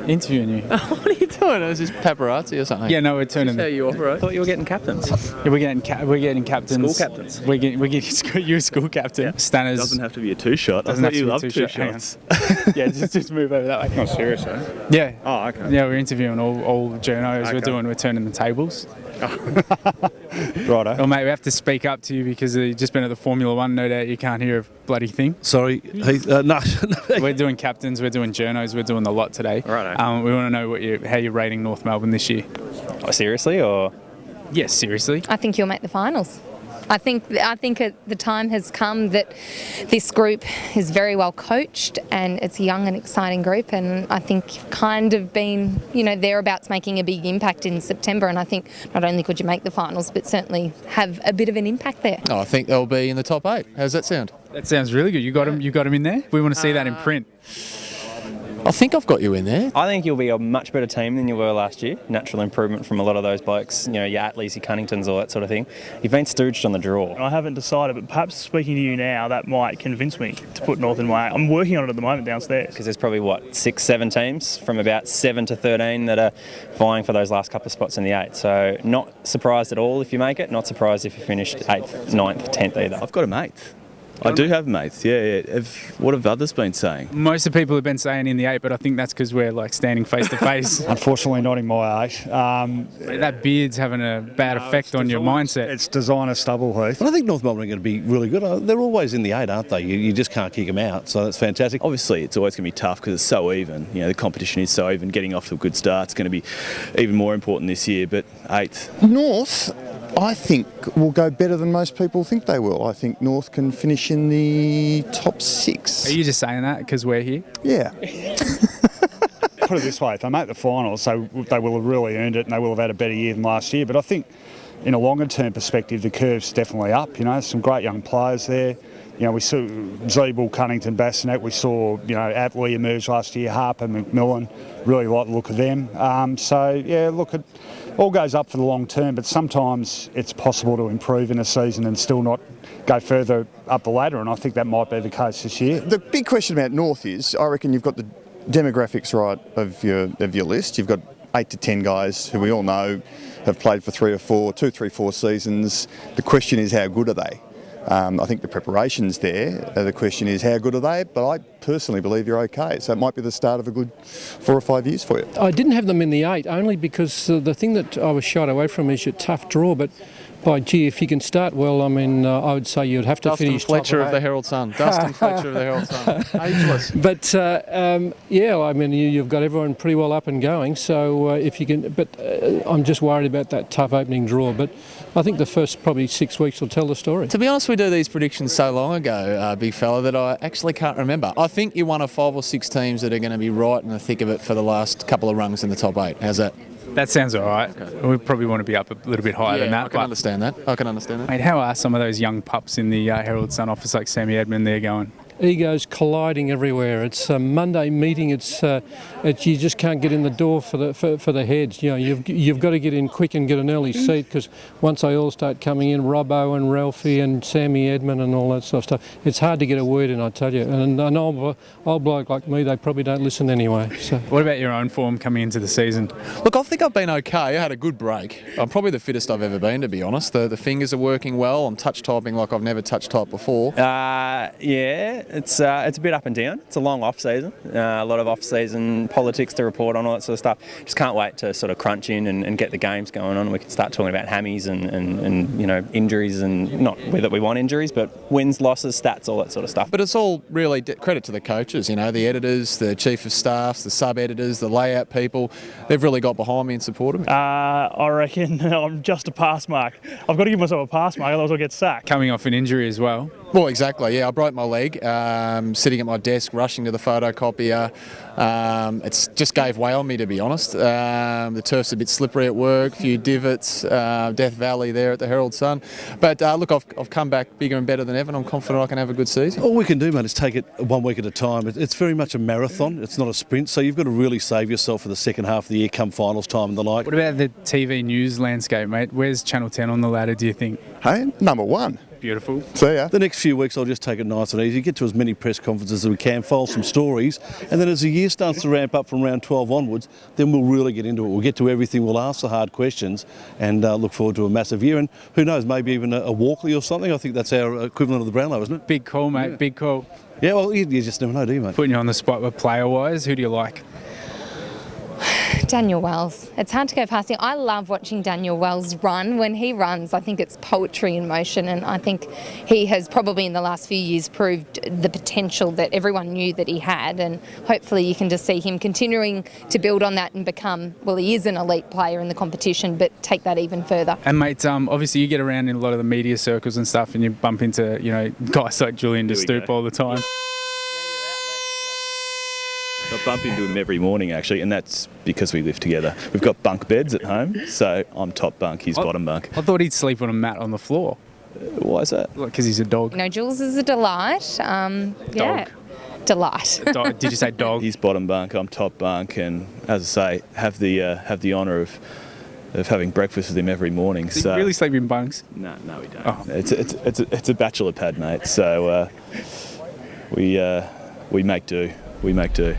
Interviewing you. What are you doing? Is this paparazzi or something? Yeah, no, we're turning. That's how you operate. I thought you were getting captains. Yeah, we're getting captains. School captains. We're getting you a school captain. Yeah. Stanners. Doesn't have to be a two-shot. Doesn't I have thought to you be loved two two shots. shots. Yeah, just move over that way. Not serious, eh? Yeah. Oh, okay. Yeah, we're interviewing all journos. Okay. We're turning the tables. Righto. Well, mate, we have to speak up to you because you've just been at the Formula One. No doubt you can't hear a bloody thing. Sorry, no. We're doing captains, we're doing journos, we're doing the lot today. Righto. We want to know how you're rating North Melbourne this year. Oh, seriously, or? Yes, seriously. I think you'll make the finals. I think the time has come that this group is very well coached and it's a young and exciting group, and I think you've kind of been, thereabouts making a big impact in September, and I think not only could you make the finals but certainly have a bit of an impact there. Oh, I think they'll be in the top 8. How's that sound? That sounds really good. You got him in there? We want to see that in print. I think I've got you in there. I think you'll be a much better team than you were last year. Natural improvement from a lot of those blokes, your Atleys, your Cunningtons, all that sort of thing. You've been stooged on the draw. I haven't decided, but perhaps speaking to you now, that might convince me to put North in my 8. I'm working on it at the moment downstairs. Because there's probably, 6, 7 teams from about 7 to 13 that are vying for those last couple of spots in the 8. So not surprised at all if you make it, not surprised if you finished 8th, 9th, 10th either. I've got a mate. I do have mates, yeah. What have others been saying? Most of the people have been saying in the 8, but I think that's because we're standing face to face. Unfortunately, not in my 8. That beard's having a bad effect on your mindset. It's designer stubble, Heath. But I think North Melbourne are going to be really good. They're always in the 8, aren't they? You just can't kick them out, so that's fantastic. Obviously, it's always going to be tough because it's so even. The competition is so even. Getting off to a good start is going to be even more important this year, but 8th. North, I think, will go better than most people think they will. I think North can finish in the top 6. Are you just saying that because we're here? Yeah. Put it this way, if they make the finals, so they will have really earned it and they will have had a better year than last year. But I think in a longer term perspective, the curve's definitely up. Some great young players there. We saw Zeeble, Cunnington, Bassinet. We saw, Atley emerge last year, Harper, McMillan. Really like the look of them. It all goes up for the long term, but sometimes it's possible to improve in a season and still not go further up the ladder, and I think that might be the case this year. The big question about North is, I reckon you've got the demographics right of your list. You've got 8 to 10 guys who we all know have played for 3 or 4 seasons. The question is, how good are they? I think the preparation's there. The question is, how good are they? But I personally believe you're okay. So it might be the start of a good 4 or 5 years for you. I didn't have them in the 8, only because the thing that I was shied away from is your tough draw. But by gee, if you can start well, I would say you'd have to finish top Fletcher of the Herald Sun. Dustin Fletcher of the Herald Sun. Ageless. But you've got everyone pretty well up and going. So if you can, but I'm just worried about that tough opening draw. But I think the first probably 6 weeks will tell the story. To be honest, we do these predictions so long ago, big fella, that I actually can't remember. I think you're one of 5 or 6 teams that are going to be right in the thick of it for the last couple of rungs in the top 8. How's that? That sounds all right. Okay. We probably want to be up a little bit higher than that. I can understand that. Mate, how are some of those young pups in the Herald Sun office like Sammy Edmund there going? Egos colliding everywhere. It's a Monday meeting. It's you just can't get in the door for the heads. You've got to get in quick and get an early seat, because once they all start coming in, Robbo and Ralphie and Sammy Edmund and all that sort of stuff, it's hard to get a word in, I tell you. And an old bloke like me, they probably don't listen anyway. So. What about your own form coming into the season? Look, I think I've been okay. I had a good break. I'm probably the fittest I've ever been, to be honest. The fingers are working well. I'm touch typing like I've never touch typed before. It's a bit up and down. It's a long off season. A lot of off season politics to report on, all that sort of stuff. Just can't wait to sort of crunch in and get the games going on. We can start talking about hammies and injuries, and not that we want injuries, but wins, losses, stats, all that sort of stuff. But it's all really credit to the coaches, the editors, the chief of staffs, the sub-editors, the layout people. They've really got behind me and supported me. I reckon I'm just a pass mark. I've got to give myself a pass mark, otherwise I'll get sacked. Coming off an injury as well. Well, exactly, yeah. I broke my leg sitting at my desk, rushing to the photocopier. It's just gave way on me, to be honest. The turf's a bit slippery at work, a few divots, Death Valley there at the Herald Sun. But look, I've come back bigger and better than ever, and I'm confident I can have a good season. All we can do, mate, is take it 1 week at a time. It's very much a marathon. It's not a sprint, so you've got to really save yourself for the second half of the year, come finals time and the like. What about the TV news landscape, mate? Where's Channel 10 on the ladder, do you think? Hey, number 1. Beautiful. See ya. The next few weeks I'll just take it nice and easy, get to as many press conferences as we can, file some stories, and then as the year starts to ramp up from round 12 onwards, then we'll really get into it. We'll get to everything, we'll ask the hard questions, and look forward to a massive year, and who knows, maybe even a Walkley or something. I think that's our equivalent of the Brownlow, isn't it? Big call, mate. Big call. Yeah, well, you just never know, do you, mate? Putting you on the spot, but player-wise, who do you like? Daniel Wells. It's hard to go past him. I love watching Daniel Wells run. When he runs, I think it's poetry in motion, and I think he has probably in the last few years proved the potential that everyone knew that he had, and hopefully you can just see him continuing to build on that and become, well, he is an elite player in the competition, but take that even further. And mate, obviously you get around in a lot of the media circles and stuff, and you bump into, you know, guys like Julian de Stoop all the time. I bump into him every morning, actually, and that's because we live together. We've got bunk beds at home, so I'm top bunk, he's bottom bunk. I thought he'd sleep on a mat on the floor. Why is that? Because he's a dog. You know, Jules is a delight. Yeah. Delight. Did you say dog? He's bottom bunk, I'm top bunk, and as I say, have the honour of having breakfast with him every morning. Do you really sleep in bunks? No, we don't. Oh. It's a bachelor pad, mate. So we make do. We make do.